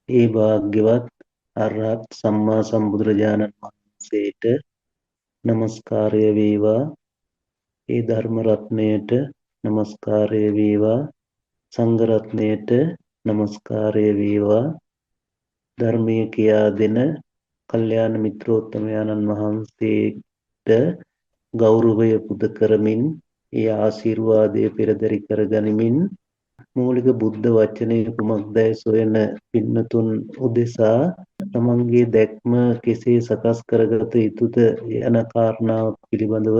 ඒ භාග්‍යවත් අරහත් සම්මා සම්බුදුරජාණන් වහන්සේට নমස්කාරය වේවා. ඒ ධර්ම රත්නයට নমස්කාරය වේවා. සංඝ රත්නයට নমස්කාරය වේවා. ධර්මයේ කියා දෙන කල්යාණ මිත්‍රෝත්තමයන්න් වහන්සේට ගෞරවය පුද කරමින් ඒ ආශිර්වාදය පෙරදරි කර ගනිමින් මූලික බුද්ධ වචනේ කුමක්දයි සොයන පින්නතුන් උදෙසා තමන්ගේ දැක්ම කෙසේ සකස් කරගත යුතුද යන කාරණාව පිළිබඳව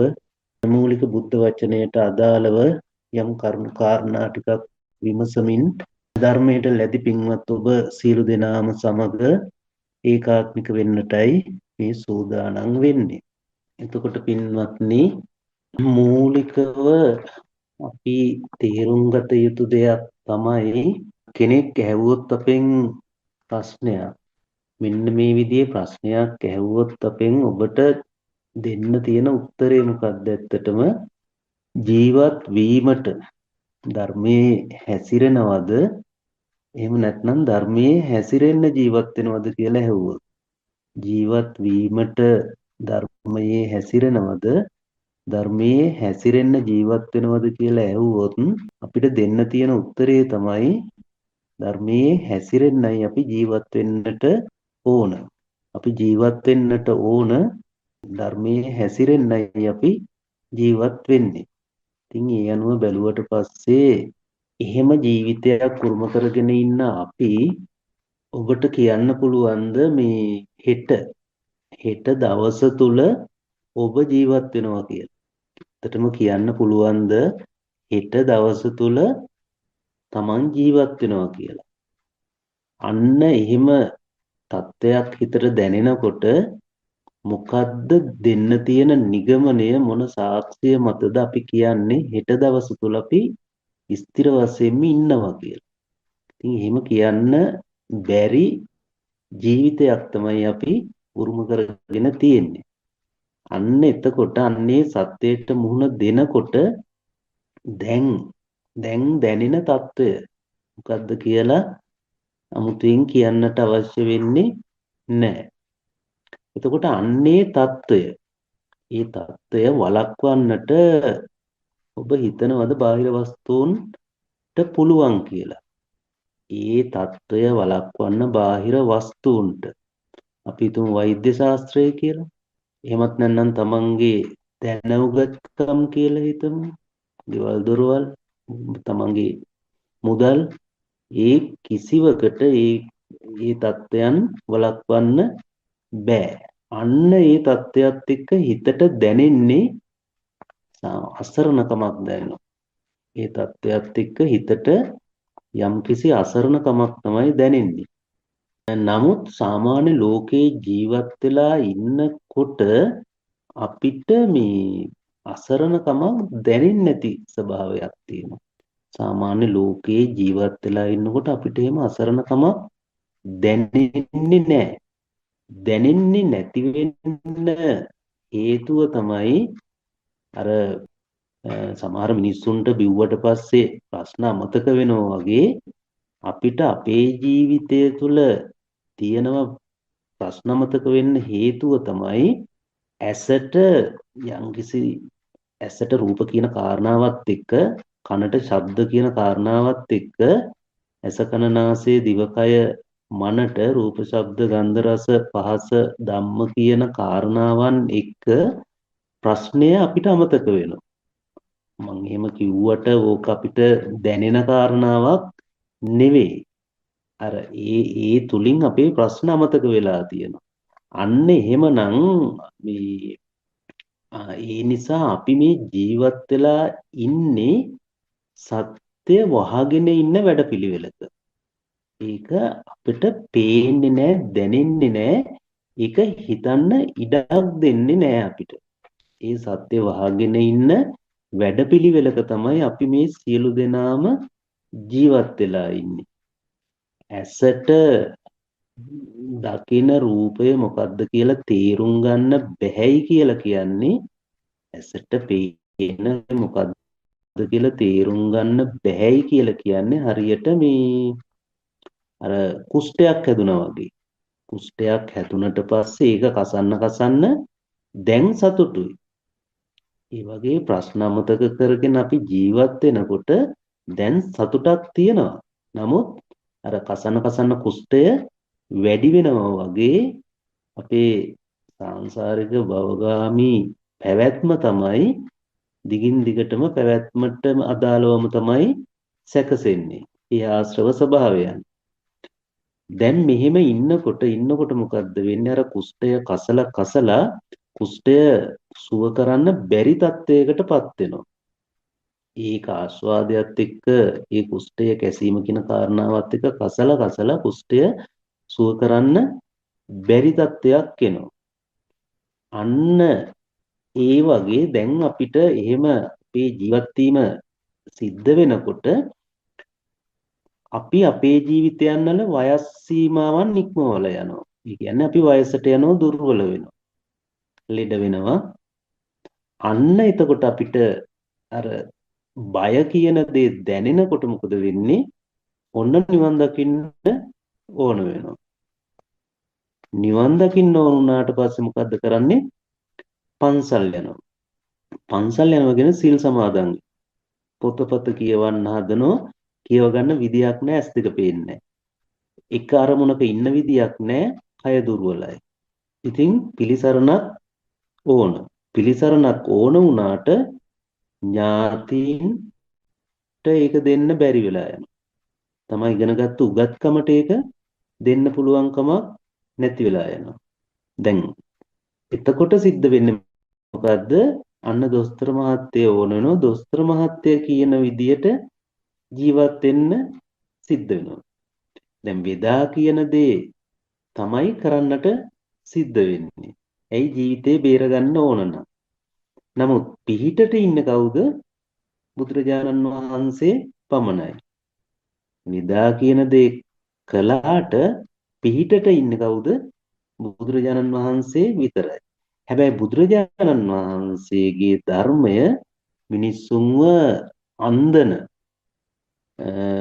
මූලික බුද්ධ වචනයට අදාළව යම් කරුණු කාරණා ටිකක් විමසමින් ධර්මයට ලැබි පින්වත් ඔබ සියලු දෙනාම සමග ඒකාත්මික වෙන්නටයි මේ සූදානම් වෙන්නේ. එතකොට පින්වත්නි මූලිකව අපි තේරුම් ගත යුතු දෙයක් තමයි කෙනෙක් ඇහුවොත් අපෙන් ප්‍රශ්නයක් මෙන්න මේ විදිහේ ප්‍රශ්නයක් ඇහුවොත් අපෙන් ඔබට දෙන්න තියෙන උත්තරේ මොකක්ද? ඇත්තටම ජීවත් වීමට ධර්මයේ හැසිරෙනවද එහෙම නැත්නම් ධර්මයේ හැසිරෙන්න ජීවත් වෙනවද කියලා ඇහුවොත් ජීවත් වීමට ධර්මයේ හැසිරෙනවද ධර්මයේ හැසිරෙන්න ජීවත් වෙනවද කියලා ඇහුවොත් අපිට දෙන්න තියෙන උත්තරේ තමයි ධර්මයේ හැසිරෙන්නයි අපි ජීවත් වෙන්නට ඕන. අපි ජීවත් වෙන්නට ඕන ධර්මයේ හැසිරෙන්නයි අපි ජීවත් වෙන්නේ. ඉතින් ඒ අනුව බැලුවට පස්සේ එහෙම ජීවිතයක් උරුම කරගෙන ඉන්න අපි ඔබට කියන්න පුළුවන්ද මේ හෙට දවස තුල ඔබ ජීවත් වෙනවා කියලා? ඇත්තටම කියන්න පුළුවන්ද හෙට දවස තුල Taman ජීවත් වෙනවා කියලා? අන්න එහෙම තත්ත්වයක් හිතට දැනෙනකොට මොකද්ද දෙන්න තියෙන නිගමනය මොන සාක්ෂිය මතද අපි කියන්නේ හෙට දවස තුල අපි ස්ථිර වශයෙන්ම ඉන්නවා කියලා. ඉතින් එහෙම කියන්න බැරි ජීවිතයක් තමයි අපි උරුම කරගෙන තියෙන්නේ. අන්න එතකොට අන්නේ සත්‍යයට මුහුණ දෙනකොට දැන් දැනෙන తত্ত্বය මොකද්ද කියලා අමුතුවෙන් කියන්නට අවශ්‍ය වෙන්නේ නැහැ. එතකොට අන්නේ తত্ত্বය ඒ తত্ত্বය වළක්වන්නට ඔබ හිතනවද බාහිර වස්තුන්ට පුළුවන් කියලා? ඒ తত্ত্বය වළක්වන්න බාහිර වස්තුන්ට අපි හිතමු වෛද්‍ය ශාස්ත්‍රය කියලා. එහෙමත් නැත්නම් තමන්ගේ දැනුගත්කම් කියලා හිතමු. ගෙවල් දොරවල් තමන්ගේ මුදල් ඒ කිසිවකට ඒ தත්වයන් වළක්වන්න බෑ. අන්න ඒ தත්වයක් එක්ක හිතට දැනෙන්නේ අසරණකමක් දැනෙනවා. ඒ தත්වයක් එක්ක හිතට යම්කිසි අසරණකමක් තමයි දැනෙන්නේ. නමුත් සාමාන්‍ය ලෝකේ ජීවත් වෙලා ඉන්නකොට අපිට මේ අසරණකමක් දැනෙන්නේ නැති ස්වභාවයක් තියෙනවා. සාමාන්‍ය ලෝකේ ජීවත් වෙලා ඉන්නකොට අපිට එහෙම අසරණකමක් දැනෙන්නේ නැහැ. දැනෙන්නේ නැති වෙන්න හේතුව තමයි අර සමහර මිනිස්සුන්ට බිව්වට පස්සේ ප්‍රශ්න අමතක වෙනවා වගේ අපිට අපේ ජීවිතය තුළ තියෙනව ප්‍රශ්න අමතක වෙන්න හේතුව තමයි ඇසට යම්කිසි ඇසට රූප කියන කාරණාවත් එක්ක කනට ශබ්ද කියන කාරණාවත් එක්ක ඇස කන නාසය දිවකය මනට රූප ශබ්ද ගන්ධ රස පහස ධම්ම කියන කාරණාවන් එක්ක ප්‍රශ්නය අපිට අමතක වෙනවා. මම එහෙම කිව්වට ඕක අපිට දැනෙන කාරණාවක් නෙවෙයි. අර ඒ තුලින් අපේ ප්‍රශ්න අමතක වෙලා තියෙනවා. අන්න එහෙමනම් මේ ඒ නිසා අපි මේ ජීවත් වෙලා ඉන්නේ සත්‍ය වහගෙන ඉන්න වැඩපිළිවෙලක. ඒක අපිට පේන්නේ නැහැ, දැනෙන්නේ නැහැ. ඒක හිතන්න ඉඩක් දෙන්නේ නැහැ අපිට. ඒ සත්‍ය වහගෙන ඉන්න වැඩපිළිවෙලක තමයි අපි මේ සියලු දෙනාම ජීවත් වෙලා ඉන්නේ. ඇසට දකින රූපය මොකක්ද කියලා තේරුම් ගන්න බැහැයි කියලා කියන්නේ ඇසට පේන මොකක්ද කියලා තේරුම් ගන්න බැහැයි කියලා කියන්නේ හරියට මේ අර කුෂ්ඨයක් හැදුනා වගේ. කුෂ්ඨයක් හැදුනට පස්සේ ඒක කසන්න දැන් සතුටුයි. ඒ වගේ ප්‍රශ්න අමතක කරගෙන අපි ජීවත් වෙනකොට දැන් සතුටක් තියෙනවා. නමුත් අර කසන්න කුෂ්ඨය වැඩි වෙනවා වගේ අපේ සාංශාරික භවගාමි පැවැත්ම තමයි දිගින් දිගටම පැවැත්මට අදාළවම තමයි සැකසෙන්නේ. ඒ ආශ්‍රව ස්වභාවයන්. දැන් මෙහෙම ඉන්නකොට මොකද්ද වෙන්නේ? අර කුෂ්ඨය කසලා කුෂ්ඨය සුව කරන්න බැරි තත්වයකටපත් වෙනවා. ඒක ආස්වාදයට එක්ක ඒ කුෂ්ඨය කැසීම කියන කාරණාවත් එක්ක කසලා කුෂ්ඨය සුව කරන්න බැරි තත්වයක් එනවා. අන්න ඒ වගේ දැන් අපිට එහෙම අපේ ජීවත් වීම සිද්ධ වෙනකොට අපි අපේ ජීවිතයන් වල වයස් සීමාවන් ඉක්මවලා යනවා. ඒ කියන්නේ අපි වයසට යනවා දුර්වල වෙනවා. ලෙඩ වෙනවා. අන්න එතකොට අපිට අර බය කියන දේ දැනෙනකොට මොකද වෙන්නේ? ඔන්න නිවන් දකින්න ඕන වෙනවා. නිවන් දකින්න ඕන වුණාට පස්සේ මොකද්ද කරන්නේ? පන්සල් යනවා. පන්සල් යනවා කියන සීල් සමාදන්. පොතපත කියවන්න හදනවා. කියව ගන්න විදියක් නැහැ, ඇස් දෙක පේන්නේ නැහැ. එක අරමුණක ඉන්න විදියක් නැහැ, කය දුර්වලයි. ඉතින් පිළිසරණක් ඕන. පිළිසරණක් ඕන වුණාට ඥාතීන්ට ඒක දෙන්න බැරි වෙලා යනවා. තමයි ඉගෙනගත්තු උගත්කමට ඒක දෙන්න පුළුවන් කමක් නැති වෙලා යනවා. දැන් එතකොට සිද්ධ වෙන්නේ මොකද්ද? අන්න දොස්තර මහත්තයා ඕන වෙනවා. දොස්තර මහත්තයා කියන විදියට ජීවත් වෙන්න සිද්ධ වෙනවා. දැන් වේදා කියන දේ තමයි කරන්නට සිද්ධ වෙන්නේ. ඇයි ජීවිතේ බේර ගන්න ඕන නම්. නමුත් පිහිටට ඉන්න කවුද? බුදුරජාණන් වහන්සේ පමණයි. වේදා කියන දේ කළාට පිහිටට ඉන්න කවුද? බුදුරජාණන් වහන්සේ විතරයි. හැබැයි බුදුරජාණන් වහන්සේගේ ධර්මය මිනිස්සුන්ව අන්දන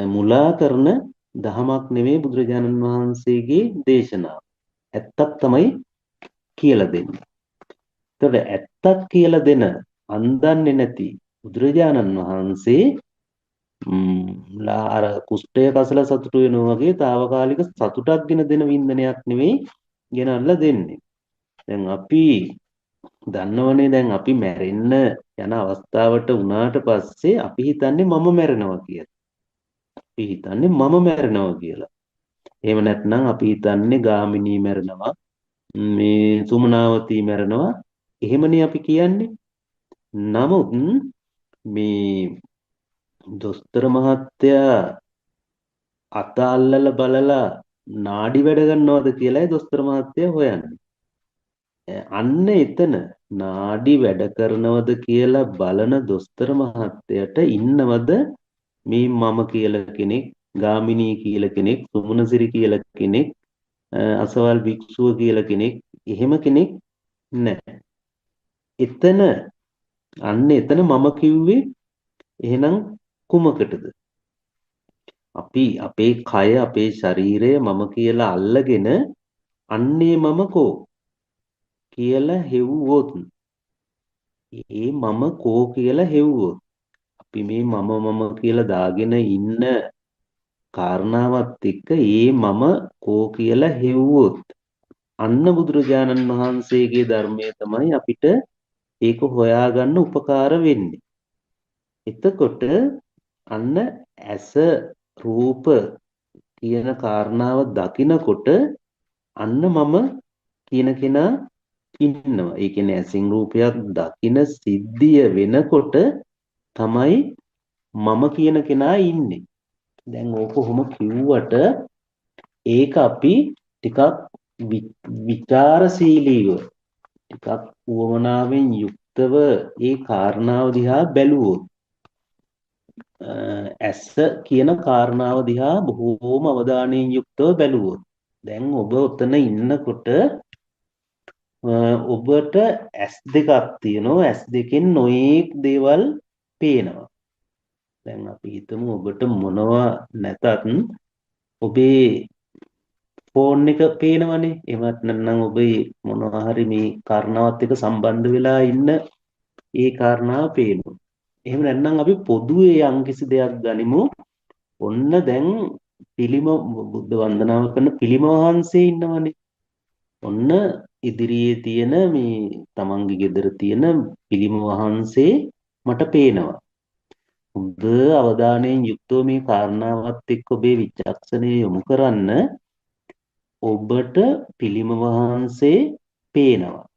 මුලා කරන දහමක් නෙවෙයි බුදුරජාණන් වහන්සේගේ දේශනාව. ඇත්තක් තමයි කියලා දෙන්නේ. ඒතකොට ඇත්තක් කියලා දෙන අන්දන්නේ නැති බුදුරජාණන් වහන්සේ අර කුෂ්ඨය කසලා සතුටු වෙනවා වගේ తాවකාලික සතුටක් ගෙන දෙන වින්දනයක් නෙවෙයි ගෙනල්ලා දෙන්නේ. දැන් අපි දන්නවනේ දැන් අපි මැරෙන්න යන අවස්ථාවට වුණාට පස්සේ අපි හිතන්නේ මම මැරෙනවා කියලා. අපි හිතන්නේ මම මැරෙනවා කියලා. එහෙම නැත්නම් අපි හිතන්නේ ගාමිණී මැරෙනවා, මේ සුමනාවතී මැරෙනවා. එහෙමනේ අපි කියන්නේ. නමුත් මේ දොස්තර මහත්තයා අත අල්ලලා බලලා නාඩි වැඩ ගන්නවද කියලායි දොස්තර මහත්තයා හොයන්නේ. අන්න එතන නාඩි වැඩ කරනවද කියලා බලන දොස්තර මහත්තයට ඉන්නවද මේ මම කියලා කෙනෙක්, ගාමිණී කියලා කෙනෙක්, සුමනසිරි කියලා කෙනෙක්, අසවල් භික්ෂුව කියලා කෙනෙක්, එහෙම කෙනෙක් නැහැ. එතන එතන මම කිව්වේ එහෙනම් කුමකටද? අපි අපේ කය අපේ ශරීරය මම කියලා අල්ලගෙන අන්නේ මම කෝ කියලා හෙව්වොත් ඒ මම කෝ කියලා හෙව්වොත් අපි මේ මම කියලා දාගෙන ඉන්න කාරණාවත් එක්ක ඒ මම කෝ කියලා හෙව්වොත් අන්න බුදුරජාණන් වහන්සේගේ ධර්මය තමයි අපිට ඒක හොයාගන්න උපකාර වෙන්නේ. එතකොට අන්න ඇස රූප කියන කාරණාව දකිනකොට අන්න මම කියන කෙනා ඉන්නවා. ඒ කියන්නේ ඇසින් රූපයක් දකින සිද්ධිය වෙනකොට තමයි මම කියන කෙනා ඉන්නේ. දැන් ඕක කොහොම කිව්වට ඒක අපි ටිකක් විචාරශීලීව ටිකක් උවමනාවෙන් යුක්තව ඒ කාරණාව දිහා බැලුවොත් ඇස කියන කාරණාව දිහා බොහෝම අවධානයෙන් යුක්තව බැලුවොත් දැන් ඔබ උතන ඉන්නකොට ඔබට ඇස් දෙකක් තියෙනවා. ඇස් දෙකෙන් නොයේක් දේවල් පේනවා. දැන් අපි හිතමු ඔබට මොනවා නැතත් ඔබේ ෆෝන් එක පේනවනේ. එහෙමත් නැත්නම් ඔබේ මොනවා හරි මේ කාරණාවත් එක්ක සම්බන්ධ වෙලා ඉන්න ඒ කාරණාව පේනවා. එහෙම නැත්නම් අපි පොදුවේ යම්කිසි දෙයක් ගනිමු. ඔන්න දැන් පිළිම බුද්ධ වන්දනාව කරන පිළිම වහන්සේ ඉන්නවනේ. ඔන්න ඉදිරියේ තියෙන මේ තමන්ගේ ගෙදර තියෙන පිළිම වහන්සේ මට පේනවා. හොඳ අවධානයෙන් යුක්තව මේ කාරණාවත් එක්ක ඔබේ විචක්ෂණය යොමු කරන්න. ඔබට පිළිම වහන්සේ පේනවා.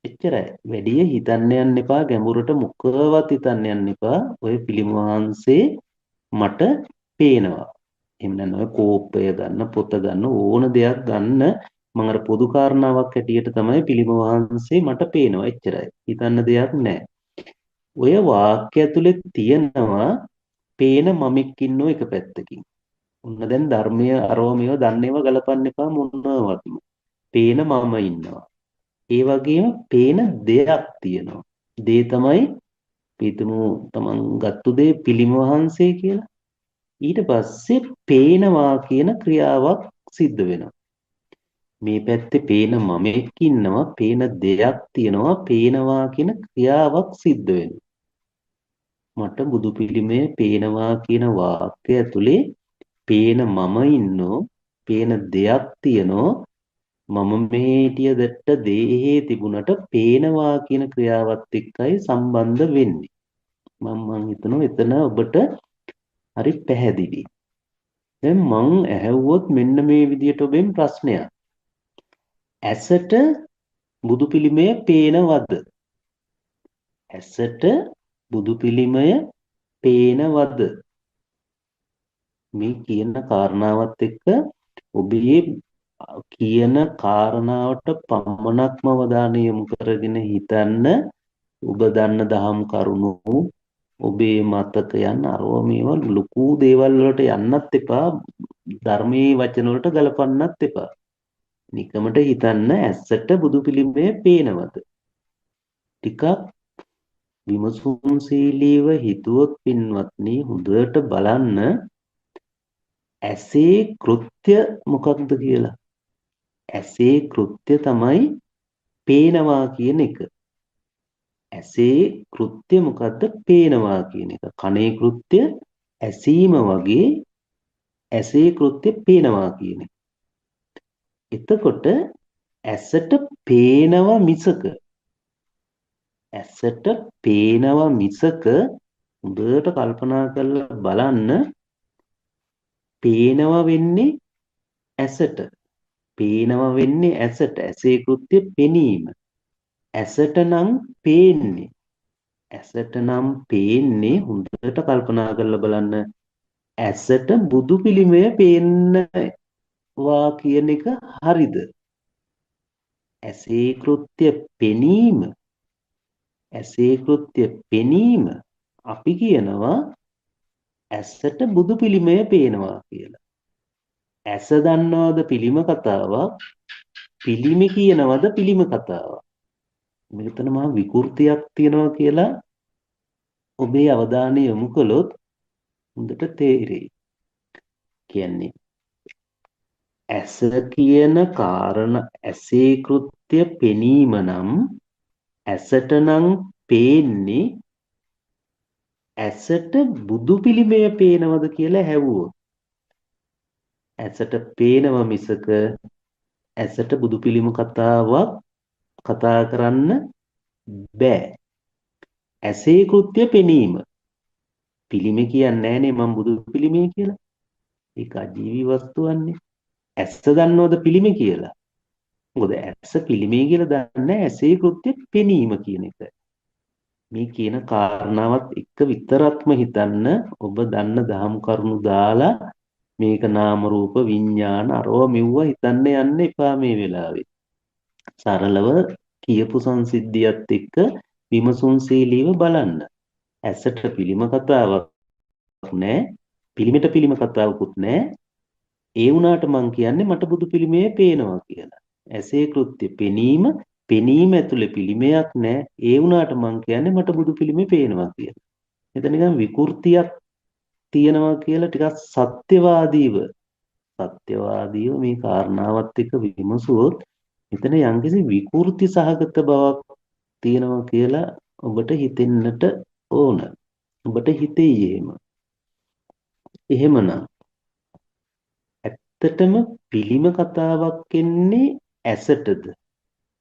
එච්චරයි. වැඩිය හිතන්න යන්න එපා, ගැඹුරට මුකවත් හිතන්න යන්න එපා. ඔය පිළිම වහන්සේ මට පේනවා. එහෙම නැත්නම් ඔය කෝපය ගන්න, පොත ගන්න, ඕන දෙයක් ගන්න. මම අර පොදු කාරණාවක් හැටියට තමයි පිළිම වහන්සේ මට පේනවා. එච්චරයි. හිතන්න දෙයක් නැහැ. ඔය වාක්‍ය ඇතුලේ තියෙනවා පේන මමෙක් ඉන්නෝ එක පැත්තකින්. ඔන්න දැන් ධර්මය අරෝමියව දන්නේව ගලපන්න එපා මොනවාවත්. පේන මම ඉන්නවා. ඒ වගේම පේන දෙයක් තියෙනවා. දේ තමයි පිටුමු තමන් ගත්තු දේ පිළිම වහන්සේ කියලා. ඊට පස්සේ පේනවා කියන ක්‍රියාවක් සිද්ධ වෙනවා. මේ පැත්තේ පේන මමෙක් ඉන්නවා, පේන දෙයක් තියෙනවා, පේනවා කියන ක්‍රියාවක් සිද්ධ වෙනවා. මට බුදු පිළිමය පේනවා කියන වාක්‍ය ඇතුලේ පේන මම ඉන්නෝ, පේන දෙයක් තියෙනෝ, මම මේ හිටියදට දේහේ තිබුණට පේනවා කියන ක්‍රියාවත් එක්කයි සම්බන්ධ වෙන්නේ. මම හිතනවා එතන ඔබට හරි පැහැදිලි. දැන් මං ඇහුවොත් මෙන්න මේ විදියට ඔබෙන් ප්‍රශ්නයක්. ඇසට බුදු පිළිමය පේනවද? ඇසට බුදු පිළිමය පේනවද? මේ කියන කාරණාවත් එක්ක ඔබේ කියන කාරණාවට පමණක්ම අවධානය යොමු කරගෙන හිතන්න. ඔබ දන්න දහම් කරුණු, ඔබේ මතකයන් අරව මේවා ලොකු දේවල් වලට යන්නත් එපා. ධර්මයේ වචන වලට ගලපන්නත් එපා. නිකමට හිතන්න ඇස්සට බුදු පිළිමය පේනවද? ටිකක් විමසුම්ශීලීව හිතුවොත් පින්වත්නි හොඳට බලන්න ඇසේ කෘත්‍ය මොකක්ද කියලා. ඇසේ කෘත්‍ය තමයි පේනවා කියන එක. ඇසේ කෘත්‍ය මොකද්ද? පේනවා කියන එක. කනේ කෘත්‍ය ඇසීම වගේ ඇසේ කෘත්‍ය පේනවා කියන එක. එතකොට ඇසට පේනවා මිසක හොඳට කල්පනා කරලා බලන්න පේනවා වෙන්නේ ඇසට. පේනවා වෙන්නේ ඇසට. ඇසේ කෘත්‍ය පෙනීම. ඇසට නම් පේන්නේ. ඇසට නම් පේන්නේ හොඳට කල්පනා කරලා බලන්න ඇසට බුදු පිළිමය පේනවා කියන එක හරිද? ඇසේ කෘත්‍ය පෙනීම. ඇසේ කෘත්‍ය පෙනීම අපි කියනවා ඇසට බුදු පිළිමය පේනවා කියලා. ඇස දන්නවද පිළිම කතාවක්? පිළිම කියනවද පිළිම කතාවක්? මෙතන මහා විකෘතියක් තියෙනවා කියලා ඔබේ අවධානය යොමු කළොත් හොඳට තේරෙයි. කියන්නේ ඇස කියන කාරණ ඇසේ කෘත්‍ය පෙනීම නම් ඇසට නම් පේන්නේ ඇසට බුදු පිළිමය පේනවද කියලා හැවුවොත් ඇසට පේනව මිසක ඇසට බුදු පිළිම කතාවක් කතා කරන්න බෑ. ඇසේ කෘත්‍ය පෙනීම. පිළිම කියන්නේ නෑනේ මම බුදු පිළිමය කියලා. ඒක අජීවී වස්තුවන්නේ. ඇස දන්නවද පිළිම කියලා? මොකද ඇස පිළිමය කියලා දන්නේ ඇසේ කෘත්‍ය පෙනීම කියන එක. මේ කියන කාරණාවත් එක්ක විතරක්ම හිතන්න. ඔබ දන්න දහම් කරුණු දාලා මේක නාම රූප විඥාන අරව මෙව්ව හිතන්න යන්න එපා මේ වෙලාවේ. සරලව කියපු සංසිද්ධියත් එක්ක විමසුම්ශීලීව බලන්න. ඇසට පිළිම කතාවක් නෑ, පිළිමෙට පිළිම කතාවකුත් නෑ. ඒ වුණාට මං කියන්නේ මට බුදු පිළිමය පේනවා කියලා. ඇසේ කෘත්‍ය පෙනීම, පෙනීම ඇතුලේ පිළිමයක් නෑ. ඒ වුණාට මං කියන්නේ මට බුදු පිළිමය පේනවා කියලා. එතන නිකන් විකෘතියක් තියෙනවා කියලා ටිකක් සත්‍යවාදීව සත්‍යවාදීව මේ කාරණාවත් එක්ක විමසුවොත් මෙතන යම්කිසි විකෘති සහගත බවක් තියෙනවා කියලා ඔබට හිතෙන්නට ඕන. ඔබට හිතෙයි එහෙම. එහෙමනම් ඇත්තටම පිළිම කතාවක් එන්නේ ඇසටද?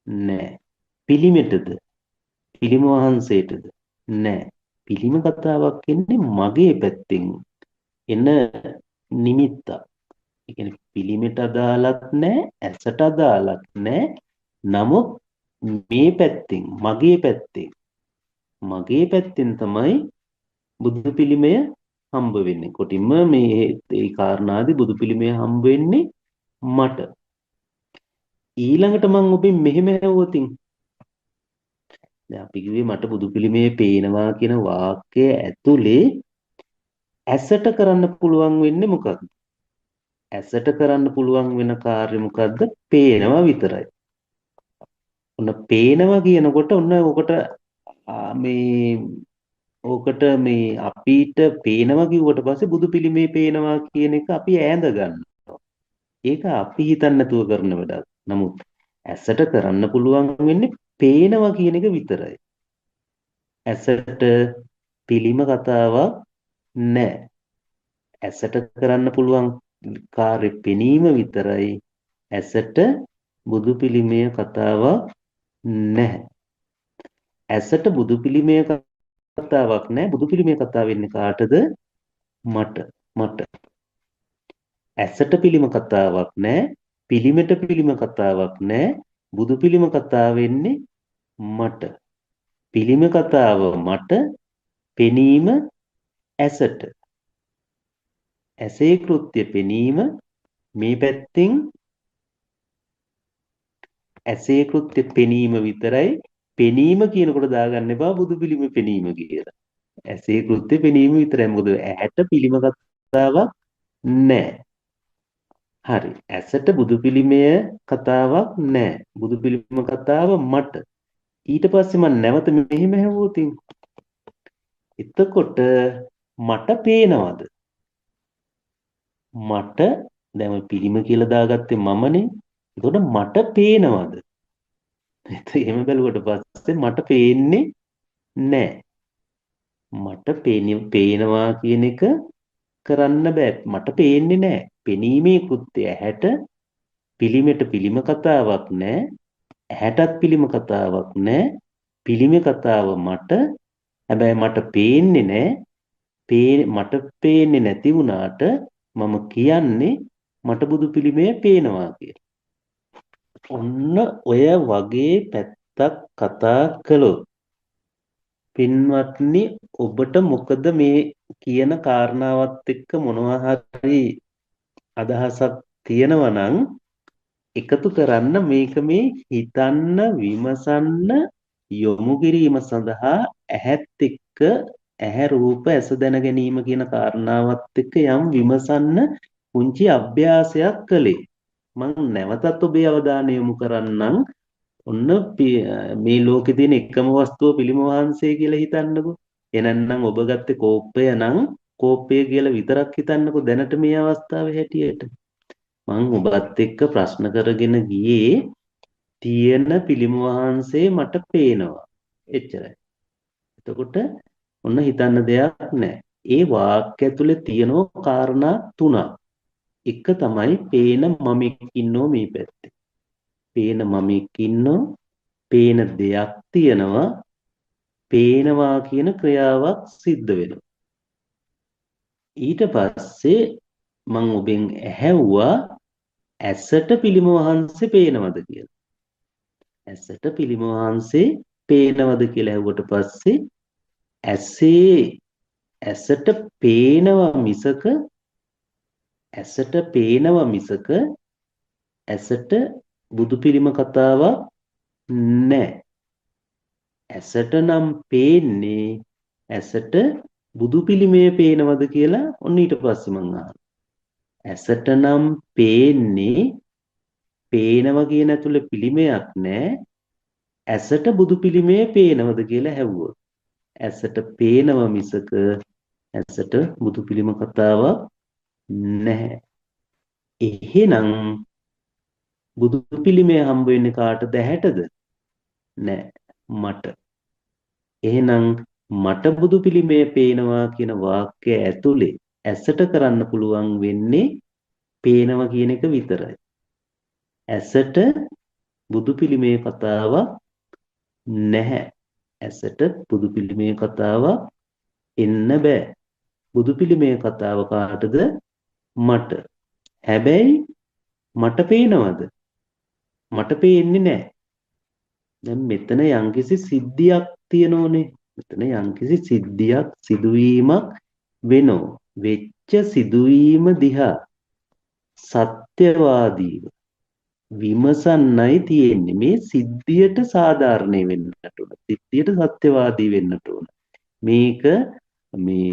නෑ. පිළිමෙටද? පිළිම වහන්සේටද? නෑ. පිළිම කතාවක් එන්නේ මගේ පැත්තෙන් එන නිමිත්තක්. ඒ කියන්නේ පිළිමෙට අදාළත් නෑ, ඇසට අදාළත් නෑ. නමුත් මේ පැත්තෙන් මගේ පැත්තෙන් තමයි බුදු පිළිමය හම්බ වෙන්නේ. කොටින්ම මේ කාරණාදී බුදු පිළිමය හම්බ වෙන්නේ මට. ඊළඟට මම ඔබෙන් මෙහෙම ඇහුවොතින් දැන් අපි කිව්වේ මට බුදු පිළිමේ පේනවා කියන වාක්‍යය ඇතුලේ ඇසට කරන්න පුළුවන් වෙන්නේ මොකක්ද? ඇසට කරන්න පුළුවන් වෙන කාර්ය මොකද්ද? පේනවා විතරයි. ඔන්න පේනවා කියනකොට ඔන්න ඔකට මේ ඕකට මේ අපිට පේනවා කිව්වට පස්සේ බුදු පිළිමේ පේනවා කියන එක අපි ඈඳ ගන්නවා. ඒක අපි හිතන්නේ නැතුව කරන වැඩක්. නමුත් ඇසට කරන්න පුළුවන් වෙන්නේ පේනවා කියන එක විතරයි. ඇසට පිළිම කතාවක් නැහැ. ඇසට කරන්න පුළුවන් කාර්ය පෙනීම විතරයි. ඇසට බුදු පිළිමය කතාවක් නැහැ. ඇසට බුදු පිළිමය කතාවක් නැහැ. බුදු පිළිමය කතාව වෙන්නේ කාටද? මට. ඇසට පිළිම කතාවක් නැහැ. පිළිමෙට පිළිම කතාවක් නැහැ. බුදු පිළිම කතාව වෙන්නේ මට. පිළිම කතාව මට, පෙනීම ඇසට. ඇසේ කෘත්‍ය පෙනීම මේ පැත්තෙන් ඇසේ කෘත්‍ය පෙනීම විතරයි. පෙනීම කියනකොට දාගන්න එපා බුදු පිළිම පෙනීම කියලා. ඇසේ කෘත්‍ය පෙනීම විතරයි. මොකද ඇහැට පිළිම කතාවක් නැහැ. හරි. ඇසට බුදු පිළිමය කතාවක් නැහැ. බුදු පිළිම කතාව මට. ඊට පස්සේ මම නැවත මෙහෙම හැවුවොත් එතකොට මට පේනවද? මට දැන් ඔය පිළිම කියලා දාගත්තේ මමනේ. එතකොට මට පේනවද? එහෙම බැලුවට පස්සේ මට පේන්නේ නැහැ. මට පේනවා කියන එක කරන්න බෑ. මට පේන්නේ නැහැ. පෙනීමේ කෘත්‍යය ඇහැට, පිළිමෙට පිළිම කතාවක් නැහැ. ඇහැටත් පිළිම කතාවක් නැහැ. පිළිමේ කතාව මට. හැබැයි මට පේන්නේ නැහැ. මට පේන්නේ නැති වුණාට මම කියන්නේ මට බුදු පිළිමය පේනවා කියලා. ඔන්න ඔය වගේ පැත්තක් කතා කළොත් පින්වත්නි ඔබට මොකද මේ කියන කාරණාවත් එක්ක මොනවා හරි අදහසක් තියෙනවා නම් එකතු කරන්න මේක මේ හිතන්න විමසන්න යොමු කිරීම සඳහා ඇහත් එක්ක ඇහැ රූප ඇස දැන ගැනීම කියන කාරණාවත් එක්ක යම් විමසන්න පුංචි අභ්‍යාසයක් කළේ මම නැවතත් ඔබේ අවධානය යොමු කරන්නම් ඔන්න මේ ලෝකේ තියෙන එකම වස්තුව පිළිම වහන්සේ කියලා හිතන්නකෝ. එහෙනම් ඔබ ගත්තේ කෝප්පය නම් කෝප්පය කියලා විතරක් හිතන්නකෝ දැනට මේ අවස්ථාවේ හැටියට. මම ඔබත් එක්ක ප්‍රශ්න කරගෙන ගියේ තියෙන පිළිම වහන්සේ මට පේනවා. එච්චරයි. එතකොට ඔන්න හිතන්න දෙයක් නැහැ. ඒ වාක්‍ය ඇතුලේ තියෙන කාරණා තුනක්. එක තමයි පේන මමෙක් ඉන්නෝ මේ පැත්තේ. පේන මමෙක් ඉන්නෝ පේන දෙයක් තියෙනවා පේනවා කියන ක්‍රියාවක් සිද්ධ වෙනවා ඊට පස්සේ මම ඔබෙන් ඇහැව්වා ඇසට පිළිම වහන්සේ පේනවද කියලා ඇසට පිළිම වහන්සේ පේනවද කියලා ඇහුවට පස්සේ ඇසට පේනවා මිසක ඇසට බුදු පිළිම කතාවක් නැහැ. ඇසට නම් පේන්නේ ඇසට බුදු පිළිමය පේනවද කියලා ඔන්න ඊට පස්සේ මං අහනවා. ඇසට නම් පේන්නේ පේනවා කියන ඇතුලේ පිළිමයක් නැහැ. ඇසට බුදු පිළිමය පේනවද කියලා ඇහුවොත් ඇසට පේනවා මිසක ඇසට බුදු පිළිම කතාවක් නැහැ. එහෙනම් බුදු පිළිමය හම්බ වෙන්නේ කාටද? ඇහැටද? නෑ, මට. එහෙනම් මට බුදු පිළිමය පේනවා කියන වාක්‍යය ඇතුලේ ඇසට කරන්න පුළුවන් වෙන්නේ පේනවා කියන එක විතරයි. ඇසට බුදු පිළිමේ කතාවක් නැහැ. ඇසට බුදු පිළිමේ කතාවක් එන්න බෑ. බුදු පිළිමේ කතාව කාටද? මට. හැබැයි මට පේනවද? මට පේන්නේ නැහැ. දැන් මෙතන යම්කිසි සිද්ධියක් තියෙනෝනේ. මෙතන යම්කිසි සිද්ධියක් සිදුවීමක් වෙනෝ. වෙච්ච සිදුවීම දිහා සත්‍යවාදීව විමසන්නයි තියෙන්නේ. මේ සිද්ධියට සාධාරණේ වෙන්නට ඕන. සිද්ධියට සත්‍යවාදී වෙන්නට ඕන. මේක මේ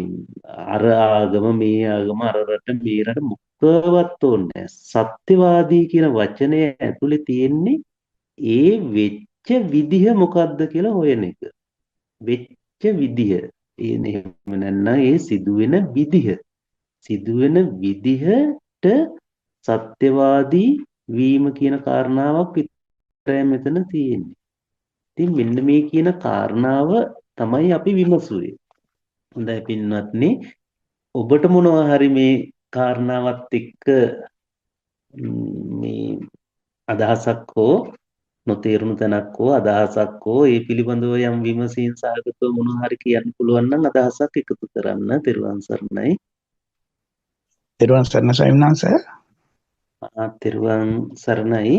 අර ආගම මේ ආගම අර රට මේ රට මොකවත් ඕනේ නැහැ. සත්‍යවාදී කියන වචනය ඇතුලේ තියෙන්නේ ඒ වෙච්ච විදිහ මොකද්ද කියලා හොයන එක. වෙච්ච විදිහ. එහෙම නැත්නම් ඒ සිදුවෙන විදිහ. සිදුවෙන විදිහට සත්‍යවාදී වීම කියන කාරණාවක් විතරයි මෙතන තියෙන්නේ. ඉතින් මෙන්න මේ කියන කාරණාව තමයි අපි විමසුවේ. හොඳයි පින්වත්නි, ඔබට මොනවා හරි මේ කාරණාවත් එක්ක මේ අදහසක් හෝ නොතේරුණු තැනක් හෝ අදහසක් හෝ ඒ පිළිබඳව යම් විමසීම් සහගතව මොනවා හරි කියන්න පුළුවන් නම් අදහසක් එකතු කරන්න. තෙරුවන් සරණයි. තෙරුවන් සරණ ස්වාමීන් වහන්සේ. තෙරුවන් සරණයි.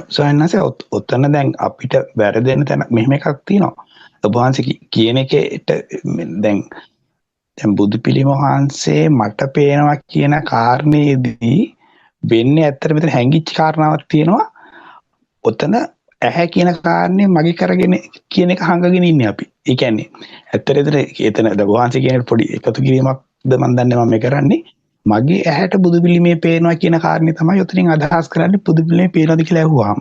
ස්වාමීන් වහන්සේ ඔතන දැන් අපිට වැරදෙන තැන මෙහෙම එකක් තියෙනවා. ඔබ වහන්සේ කියන එකට දැන් බුදු පිළිම වහන්සේ මට පේනවා කියන කාරණේදී වෙන්නේ ඇත්තට මෙතන හැංගිච්ච කාරණාවක් තියෙනවා. ඔතන ඇහැ කියන කාරණේ මගේ කරගෙන කියන එක හංගගෙන ඉන්නේ අපි. ඒ කියන්නේ ඇත්තට එතන වහන්සේ කියන පොඩි එකතු කිරීමක්ද මම දන්නේ මම කරන්නේ. මගේ ඇහැට බුදු පිළිමේ පේනවා කියන කාරණේ තමයි ඔතනින් අදහස් කරන්නේ. බුදු පිළිමේ පේනවද කියලා අහුවාම.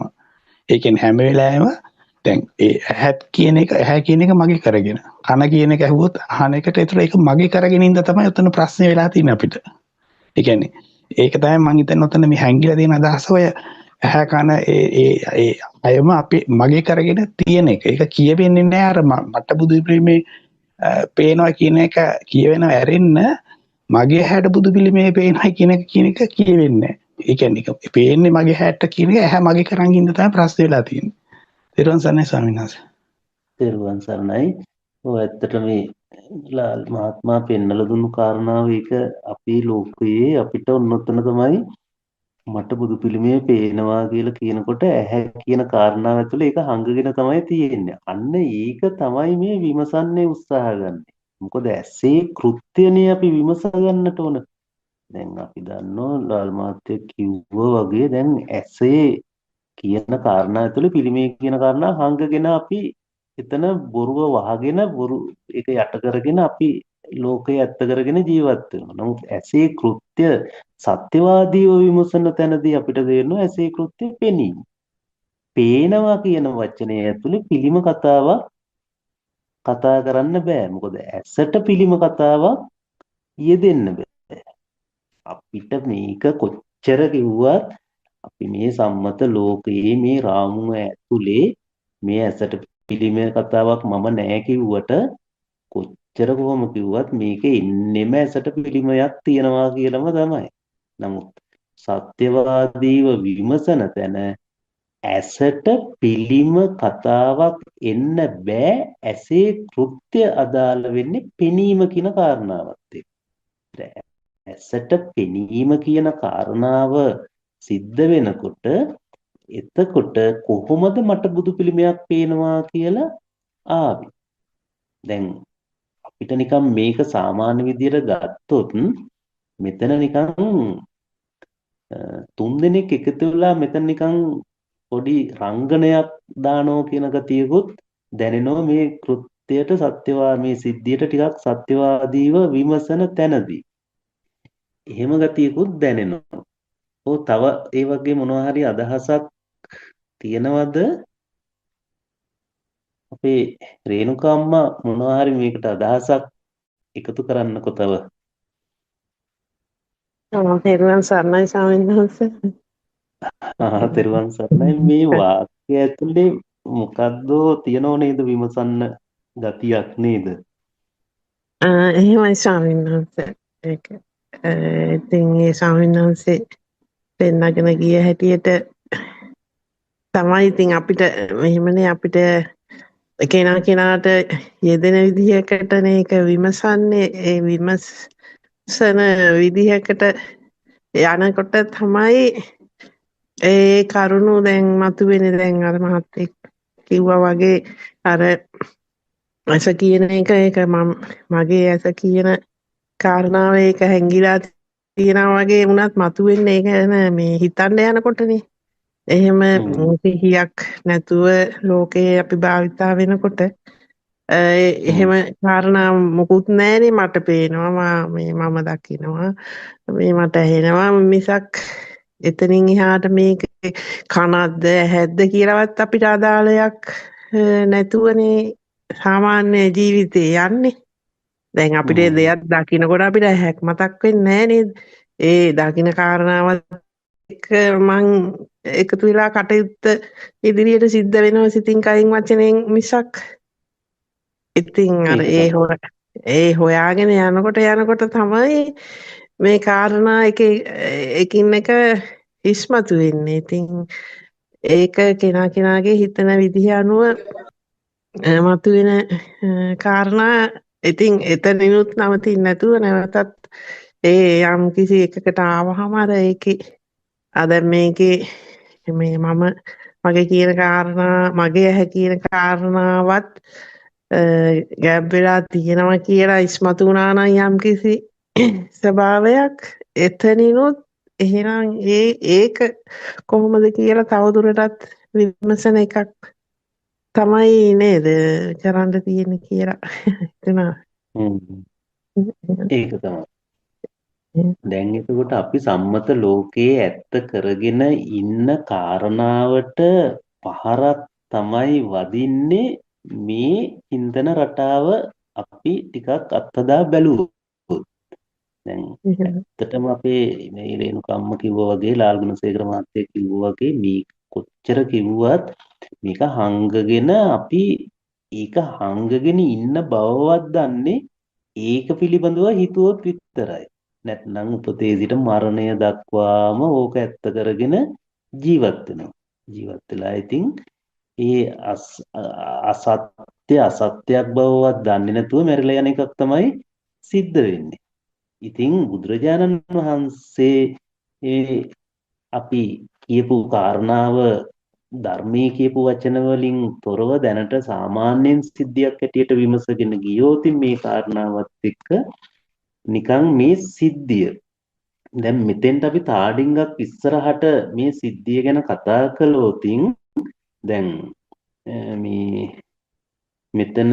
ඒ කියන්නේ හැම වෙලාවෙම දැන් ඒ ඇහත් කියන එක මගේ කරගෙන කන කියන එක ඇහුවොත් අහන එකට ඒතර ඒක මගේ කරගෙන ඉඳ තමයි ඔතන ප්‍රශ්නේ වෙලා තියෙන්නේ අපිට. ඒ කියන්නේ ඒක තමයි මම හිතන්නේ ඔතන මේ හැංගිලා තියෙන අදහස ඔය ඇහැ කන ඒ අයම අපි මගේ කරගෙන තියෙන එක. ඒක කියවෙන්නේ නැහැ අර මට බුදු පිළිමේ පේනවා කියන එක කියවෙනව ඇරෙන්න මගේ හැට බුදු පිළිමේ පේනවා කියන එක කියවෙන්නේ නැහැ. ඒ කියන්නේ පේන්නේ මගේ හැට කියන එක ඇහැ මගේ කරන් ඉඳ තමයි ප්‍රශ්නේ වෙලා තියෙන්නේ. තෙරුවන් සරණයි ස්වාමීන් වහන්සේ. තෙරුවන් සරණයි. ඔය ඇත්තට මේ ලාල් මහත්මයා පෙන්නලා දුන්නු කාරණාව ඒක අපේ ලෝකයේ අපිට ඔන්නොතන තමයි මට බුදු පිළිමේ පේනවා කියලා කියනකොට ඇහැ කියන කාරණාව ඇතුලේ ඒක හංගගෙන තමයි තියෙන්නේ. අන්න ඒක තමයි මේ විමසන්නේ උත්සාහ ගන්න. මොකද ඇසේ කෘත්‍යනේ අපි විමස ගන්නට ඕන. දැන් අපි දන්නවා ලාල් මහත්තයා කිව්වා වගේ දැන් ඇසේ කියන කාරණා ඇතුලේ පිළිමේ කියන කාරණා හංගගෙන අපි එතන බොරුව වහගෙන බොරු ඒක යට කරගෙන අපි ලෝකය ඇත්ත කරගෙන ජීවත් වෙනවා. නමුත් ඇසේ කෘත්‍ය සත්‍යවාදීව විමසන තැනදී අපිට තේරෙනවා ඇසේ කෘත්‍ය පෙනීම. පේනවා කියන වචනේ ඇතුලේ පිළිම කතාවක් කතා කරන්න බෑ. මොකද ඇසට පිළිම කතාවක් යෙදෙන්න බෑ. අපිට මේක කොච්චර කිව්වත් අපි මේ සම්මත ලෝකයේ මේ රාමුව ඇතුලේ මේ ඇසට පිළිම කතාවක් මම නෑ කිව්වට කොච්චර කොහොම කිව්වත් මේකේ ඉන්නෙම ඇසට පිළිමයක් තියනවා කියලාම තමයි. නමුත් සත්‍යවාදීව විමසන තැන ඇසට පිළිම කතාවක් එන්න බෑ. ඇසේ කෘත්‍ය අදාළ වෙන්නේ පෙනීම කියන කාරණාවත් එක්ක. ඇසට පෙනීම කියන කාරණාව සිද්ධ වෙනකොට එතකොට කොහොමද මට බුදු පිළිමයක් පේනවා කියලා ආවේ. දැන් අපිට නිකන් මේක සාමාන්‍ය විදියට ගත්තොත් මෙතන නිකන් තුන් දෙනෙක් එකතු වෙලා මෙතන නිකන් පොඩි රංගනයක් දානෝ කියන ගතියකුත් දැනෙනවා මේ කෘත්‍යයට මේ සිද්ධියට ටිකක් සත්‍යවාදීව විමසන තැනදී. එහෙම ගතියකුත් දැනෙනවා. තව ඒ වගේ මොනවා හරි අදහසක් තියනවද අපේ රේණුකා අම්මා මොනවා හරි මේකට අදහසක් එකතු කරන්නකො තව. තෙරුවන් සරණයි ස්වාමීන් වහන්සේ. තෙරුවන් සරණයි. මේ වාක්‍ය ඇතුලේ මොකද්දෝ තියනව නේද විමසන්න ගතියක් නේද? එහෙමයි ස්වාමීන් වහන්සේ. ඒක ඉතින් ඒ ස්වාමීන් වහන්සේ පෙන්නගෙන ගිය හැටියට තමයි ඉතින් අපිට මෙහෙමනේ අපිට කෙනා කෙනාට යෙදෙන විදිහකටනේ ඒක විමසන්නේ. ඒ විමසන විදිහකට යනකොට තමයි ඒ කරුණු දැන් මතුවෙන්නේ. දැන් අර මහත්තයෙක් කිව්වා වගේ අර ඇස කියන එක ඒක මගේ ඇස කියන කාරණාව ඒක හැංගිලා තියෙනවා වගේ වුණත් මතුවෙන්නේ ඒක නෑ මේ හිතන්න යනකොටනේ. එහෙම සිහියක් නැතුව ලෝකේ අපි භාවිතා වෙනකොට එහෙම කාරණා මොකුත් නෑනේ. මට පේනවා මම දකිනවා මේ මට ඇහෙනවා මිසක් එතනින් එහාට මේක කනක්ද ඇහැක්ද කියලාවත් අපිට අදාළයක් නැතුවනේ සාමාන්‍ය ජීවිතේ යන්නේ. දැන් අපිට දෙයක් දකින්නකොට අපිට ඇහැක් මතක් වෙන්නේ නෑ නේද? ඒ දකින්න කාරණාවත් එක්ක මං එකතු වෙලා කටයුත්ත ඉදිරියට සිද්ධ වෙනවා සිතින් කයින් වචනෙන් මිසක්. ඉතින් අර ඒ හොයාගෙන යනකොට තමයි මේ කාරණා එකින් එක ඉස්මතු වෙන්නේ. ඉතින් ඒක කෙනා කෙනාගේ හිතන විදිහ අනුව මතුවෙන කාරණා. ඉතින් එතනිනුත් නවතින්නේ නැතුව නැවතත් ඒ යම් කිසි එකකට ආවහම අර ඒකේ අද මේකේ මේ මගේ කියන කාරණා මගේ ඇහැ කියන කාරණාවත් ගැබ් වෙලා තියෙනවා කියලා ඉස්මතු වුණා නම් යම් කිසි ස්වභාවයක් එතනිනුත් එහෙනම් ඒක කොහොමද කියලා තවදුරටත් විමසන එකක් තමයි නේද කරන්න තියෙන්නේ කියලා හිතනවා. ඒක තමයි. දැන් එතකොට අපි සම්මත ලෝකයේ ඇත්ත කරගෙන ඉන්න කාරණාවට පහරක් තමයි වදින්නේ මේ චින්තන රටාව අපි ටිකක් අත්හදා බැලුවොත්. දැන් ඇත්තටම අපේ මේ රේණුකම්ම කිව්වා වගේ ලාල් ගුණසේකර මහත්තයා කිව්වා වගේ මේ කොච්චර කිව්වත් මේක හංගගෙන අපි ඒක හංගගෙන ඉන්න බවවත් දන්නේ ඒක පිළිබඳව හිතුවොත් විතරයි. නැත්නම් උපතේ සිට මරණය දක්වාම ඕක ඇත්ත කරගෙන ජීවත් වෙනවා. ජීවත් වෙලා ඉතින් ඒ අසත්‍යයක් බවවත් දන්නේ නැතුව මැරිලා යන එකක් තමයි සිද්ධ වෙන්නේ. ඉතින් බුදුරජාණන් වහන්සේ අපි කියපු කාරණාව ධර්මයේ කියපු වචන වලින් තොරව දැනට සාමාන්‍යයෙන් සිද්ධියක් හැටියට විමසගෙන ගියොත් මේ කාරණාවත් එක්ක නිකන් මේ සිද්ධිය දැන් මෙතෙන්ට අපි තාඩින්ගක් ඉස්සරහට මේ සිද්ධිය ගැන කතා කළොත් දැන් මේ මෙතන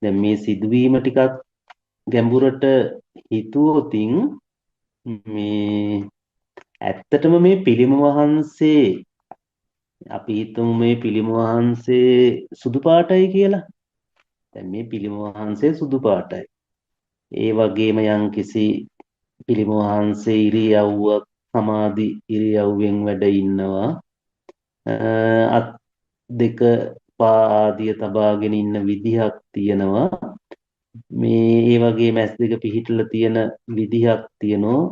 දැන් මේ සිදුවීම ටිකක් ගැඹුරට හිතුවොත් මේ ඇත්තටම මේ පිළිම වහන්සේ අපි හිතමු මේ පිළිම වහන්සේ සුදු පාටයි කියලා. දැන් මේ පිළිම වහන්සේ සුදු පාටයි. ඒ වගේම යම්කිසි පිළිම වහන්සේ ඉරියව්වක් සමාධි ඉරියව්වෙන් වැඩ ඉන්නවා. අත් දෙක පාදිය තබාගෙන ඉන්න විදිහක් තියෙනවා. මේ ඒ වගේම ඇස් දෙක පිහිටලා තියෙන විදිහක් තියෙනවා.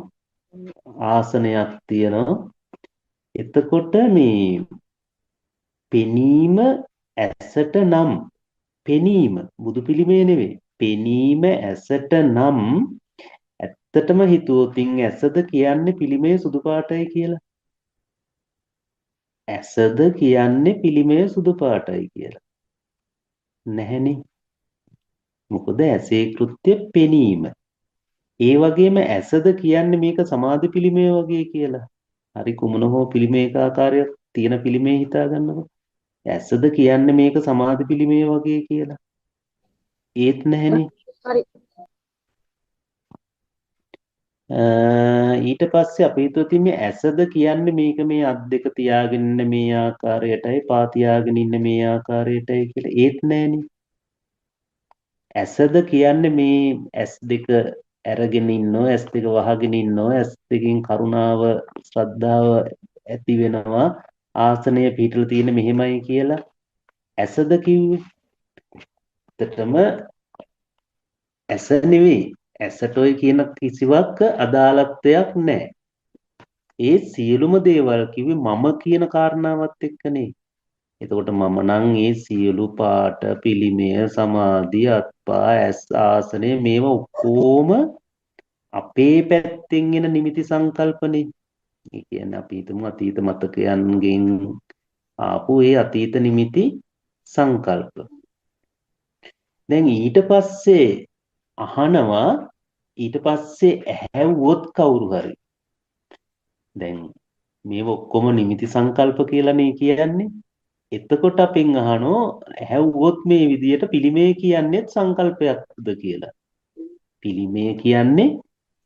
ආසනයක් තියෙනවා. එතකොට මේ පෙනීම ඇසට නම් පෙනීම බුදු පිළිමේ නෙවෙයි. පෙනීම ඇසට නම් ඇත්තටම හිතුවොත් ඇසද කියන්නේ පිළිමේ සුදු පාටයි කියලා. ඇසද කියන්නේ පිළිමේ සුදු පාටයි කියලා. නැහැනේ. මොකද ඇසේ කෘත්‍ය පෙනීම. ඒ වගේම ඇසද කියන්නේ මේක සමාධි පිළිමේ වගේ කියලා. හරි කුමන හෝ පිළිමේක ආකාරයක් තියෙන පිළිමේ හිතා ගන්නකො. ඇසද කියන්නේ මේක සමාධි පිළිමේ වගේ කියලා. ඒත් නැහැනේ. හරි. ඊට පස්සේ අපි හිතුවත් මේ ඇසද කියන්නේ මේක මේ අත් දෙක තියාගෙන ඉන්න මේ ආකාරයටයි පා තියාගෙන ඉන්න මේ ආකාරයටයි කියලා. ඒත් නැහැනේ. ඇසද කියන්නේ මේ ඇස් දෙක අරගෙන ඉන්නවා, ඇස් දෙක වහගෙන ඉන්නවා, ඇස් දෙකෙන් කරුණාව ශ්‍රද්ධාව ඇති වෙනවා, ආසනය පිටලා තියෙන මෙහෙමයි කියලා ඇසද කිව්වේ. ඇත්තටම ඇස නෙවෙයි, ඇසට ඔය කියන කිසිවක් අදාළත්වයක් නැහැ. ඒ සියලුම දේවල් කිව්වේ මම කියන කාරණාවත් එක්කනේ. එතකොට මම නම් ඒ සියලු පාට, පිළිමය, සමාධි, අත්පා, ඇස්, ආසනය මේවා ඔක්කොම අපේ පැත්තෙන් එන නිමිති සංකල්පනේ. ඒ කියන්නේ අපි හිතමු අතීත මතකයන්ගෙන් ආපු ඒ අතීත නිමිති සංකල්ප. දැන් ඊට පස්සේ අහනවා, ඊට පස්සේ ඇහැව්වොත් කවුරු හරි. දැන් මේව ඔක්කොම නිමිති සංකල්ප කියලානේ කියන්නේ. එතකොට අපෙන් අහනෝ ඇහැව්වොත් මේ විදියට පිළිමේ කියන්නේත් සංකල්පයක්ද කියලා. පිළිමේ කියන්නේ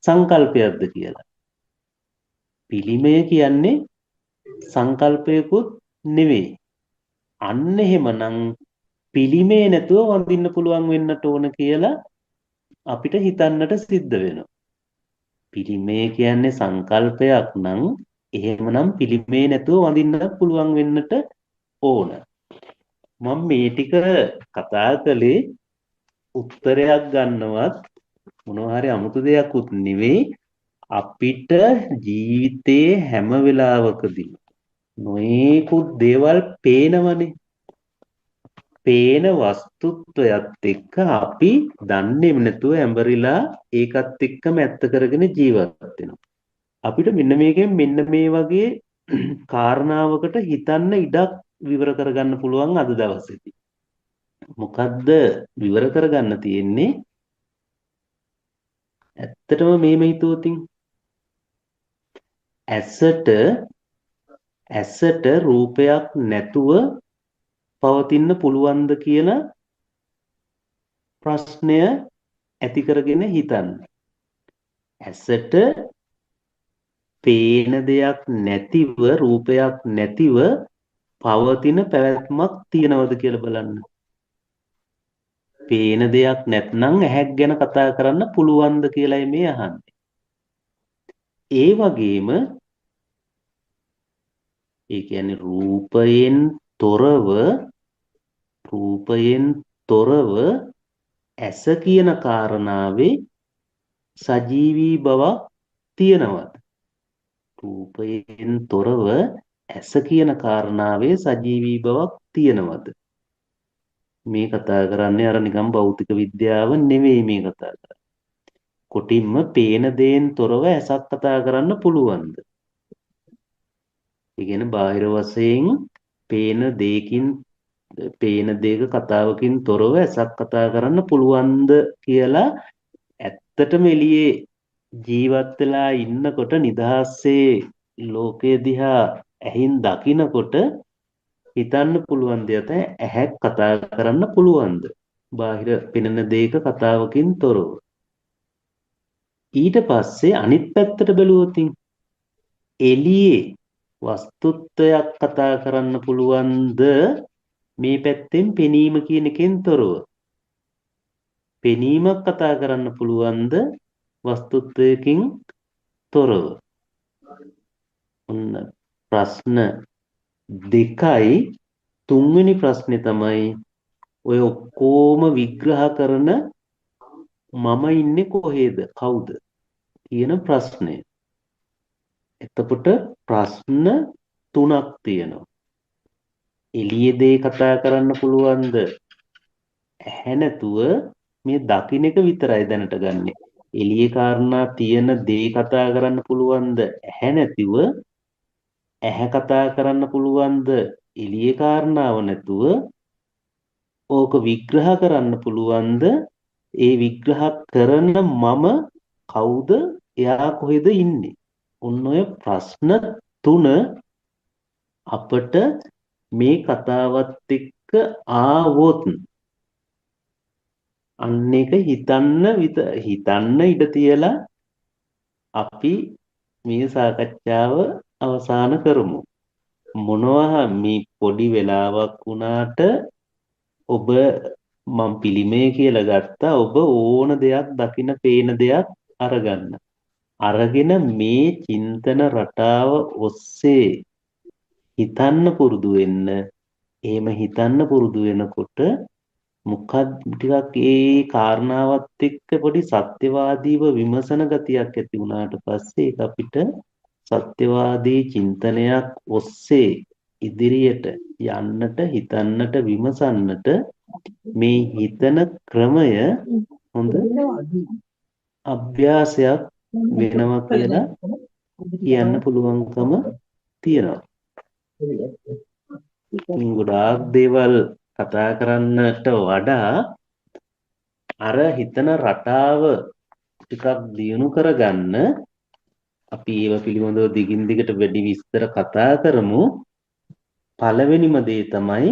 සංකල්පයක්ද කියලා. පිළිමේ කියන්නේ සංකල්පයකුත් නෙවෙයි. අන්න එහෙමනම් පිළිමේ නැතුව වඳින්න පුළුවන් වෙන්නට ඕන කියලා අපිට හිතන්නට සිද්ධ වෙනවා. පිළිමේ කියන්නේ සංකල්පයක් නම් එහෙමනම් පිළිමේ නැතුව වඳින්න පුළුවන් වෙන්නට ඕන. මම මේ ටික කතා කළේ උත්තරයක් ගන්නවත් මොනවා හරි 아무තු දෙයක්වත් නෙවෙයි. අපිට ජීවිතේ හැම වෙලාවකදී නොයෙකුත් දේවල් පේනවනේ. පේන වස්තුත්වයත් එක්ක අපි දන්නේම නැතුව ඇඹරිලා ඒකත් එක්කම ඇත්ත කරගෙන ජීවත් වෙනවා. අපිට මෙන්න මේකෙන් මෙන්න මේ වගේ කාරණාවකට හිතන්න ඉඩක් විවර කරගන්න පුළුවන් අද දවසේදී. මොකද්ද විවර කරගන්න තියෙන්නේ? ඇත්තටම මේම හිතුවොතින් ඇසට රූපයක් නැතුව පවතින්න පුළුවන්ද කියලා ප්‍රශ්නය ඇති කරගෙන හිතන්න. ඇසට පේන දෙයක් නැතිව, රූපයක් නැතිව පවතින පැවැත්මක් තියනවද කියලා බලන්න. පේන දෙයක් නැත්නම් ඇහැක් ගැන කතා කරන්න පුළුවන්ද කියලායි මේ අහන්නේ. ඒ වගේම ඒ කියන්නේ රූපයෙන් තොරව ඇස කියන කාරණාවේ සජීවී බවක් තියනවද? රූපයෙන් තොරව ඇස කියන කාරණාවේ සජීවී බවක් තියනවද? මේ කතා කරන්නේ අර නිකම් භෞතික විද්‍යාව නෙවෙයි මේ කතා කරන්නේ. කොටින්ම පේන දේෙන් තොරව ඇසක් කතා කරන්න පුළුවන්ද? ඒ කියන්නේ බාහිර වශයෙන් පේන දෙයක කතාවකින් තොරව ඇසක් කතා කරන්න පුළුවන්ද කියලා ඇත්තටම එළියේ ජීවත් වෙලා ඉන්නකොට නිදහසේ ලෝකයේ දිහා ඇහින් දකිනකොට හිතන්න පුළුවන් දෙයක් ඇහැක් කතා කරන්න පුළුවන්ද? බාහිර පෙනෙන දෙයක කතාවකින් තොරව. ඊට පස්සේ අනිත් පැත්තට බැලුවොත් එළියේ වස්තුත්වයක් කතා කරන්න පුළුවන්ද? මේ පැත්තෙන් පෙනීම කියන එකෙන් තොරව. පෙනීමක් කතා කරන්න පුළුවන්ද? වස්තුත්වයකින් තොරව. ඔන්න ප්‍රශ්න දෙකයි. තුන්වෙනි ප්‍රශ්නේ තමයි ඔය ඔක්කොම විග්‍රහ කරන මම ඉන්නේ කොහෙද, කවුද කියන ප්‍රශ්නය. එතකොට ප්‍රශ්න තුනක් තියෙනවා. එළියේ දේ කතා කරන්න පුළුවන්ද? ඇහැ නැතුව මේ දකින්න එක විතරයි දැනට ගන්නෙ. එළියේ කාරණා තියෙන දේ කතා කරන්න පුළුවන්ද? ඇහැ නැතිව. ඇහැ කතා කරන්න පුළුවන්ද? එළියේ කාරණාව නැතුව. ඕක විග්‍රහ කරන්න පුළුවන්ද? ඒ විග්‍රහ කරන මම කවුද? එයා කොහෙද ඉන්නේ? ඔන්න ඔය ප්‍රශ්න තුන අපට මේ කතාවත් එක්ක ආවොත් අන්න එක හිතන්න ඉඩ තියලා අපි මේ සාකච්ඡාව අවසන් කරමු. මොනවා මේ පොඩි වෙලාවක් වුණාට ඔබ මම පිළිමය කියලා ගත්තා. ඔබ ඕන දෙයක් දකින්න පේන දෙයක් අරගන්න. අරගෙන මේ චින්තන රටාව ඔස්සේ හිතන්න පුරුදු වෙන්න. එහෙම හිතන්න පුරුදු වෙනකොට මොකක්ද ටිකක් ඒ කාරණාවත් එක්ක පොඩි සත්‍යවාදීව විමසන ගතියක් ඇති වුණාට පස්සේ ඒක අපිට සත්‍යවාදී චින්තනයක් ඔස්සේ ඉදිරියට යන්නට හිතන්නට විමසන්නට මේ හිතන ක්‍රමය හොඳ අභ්‍යාසයක් වෙනවා කියලා කියන්න පුළුවන්කම තියෙනවා. ඉතින් ගොඩාක් දේවල් කතා කරන්නට වඩා අර හිතන රටාව ටිකක් දියුණු කරගන්න අපි ඒව පිළිබඳව දිගින් දිගට වැඩි විස්තර කතා කරමු. පළවෙනිම දේ තමයි